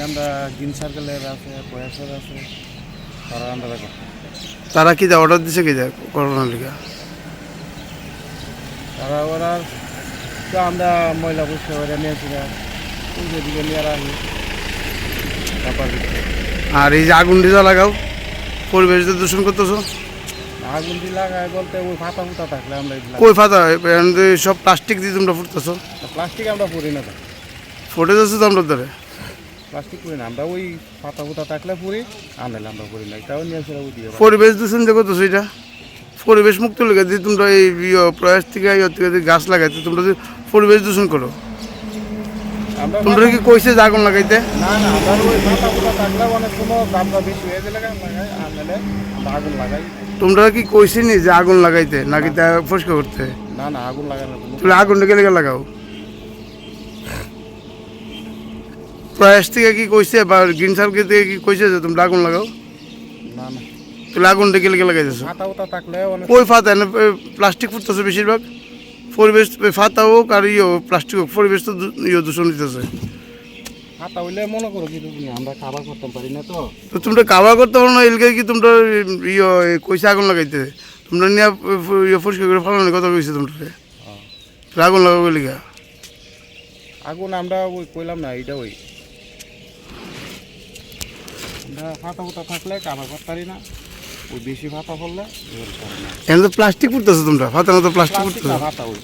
আমরা গ্রিন সার্কেলের আছে, প্রয়াসের আছে, তারা আমরা তারা কি যা অর্ডার দিছে কি যা করোনার লিগে তারা ওরা তো আমরা ময়লা পরিষ্কার করে নিয়েছি না দিকে নিয়ে রাখি। আর এই যে আগুন দিয়ে লাগাও পরিবেশ দূষণ করতেছো। আগুন দিয়ে লাগাই বলতে ওই ফাতা ফুটা থাকলে আমরা কই ফাতা সব প্লাস্টিক দিয়ে তোমরা ফুটতেছো। প্লাস্টিক আমরা পুরি না, ফুটে যাচ্ছে তো আমরা ধরে প্লাস্টিক পুরি না, আমরা ওই ফাতা ফুটা থাকলে পুরি আনলে আমরা পুরি না, এটাও নিয়ে আসলে ওই দিয়ে পরিবেশ দূষণ যে করতেছো এটা পরিবেশ মুক্ত লেগে দিয়ে তোমরা এই প্রয়াস থেকে গাছ লাগাইতে তোমরা যদি পরিবেশ দূষণ করো। তোমরা কি কইছে যে আগুন লাগাইতে? না না, আমরা ওই ফাতা ফুটা থাকলে অনেক সময় আমরা বেশি হয়ে গেলে লাগাই আনলে আমরা আগুন লাগাই। তোমরা কি কইছি নি যে আগুন লাগাইতে নাকি তা পরিষ্কার করতে? না না, আগুন লাগানো। তুমি আগুনটা কে লেগে লাগাও? প্রয়াস থেকে কি কইছে বা গ্রিন সার্কেল থেকে কি কইছে যে তোমরা আগুন লাগাও? না না, তাহলে আগুনটা কে লেগে লাগাইতেছো? ফাতা ফুটা থাকলে কই ফাতা প্লাস্টিক ফুটতেছে বেশিরভাগ। পরিবেশ ফাতা হোক আর প্লাস্টিক হোক পরিবেশ তো দূষণ দিতেছে। ফাতা হইলে মনে করো কি আমরা খাবার করতে পারি না, তো তোমরা খাবার করতে পারো না এলকে কি তোমরা কইছে আগুন লাগাইতে? তোমরা নিয়ে পরিষ্কার করে ফেলানোর কথা কইছে তোমরা আগুন লাগাবো লিগা। আগুন আমরা ওই কইলাম না, এইটা ওই আমরা ফাতা ফুটা থাকলে খাবার করতে পারি না, ওই বেশি ফাতা পড়লে এখানে তো প্লাস্টিক ফুটতেছো তোমরা ফাতার মতো প্লাস্টিক ফুটতেছো। ফাতা ওই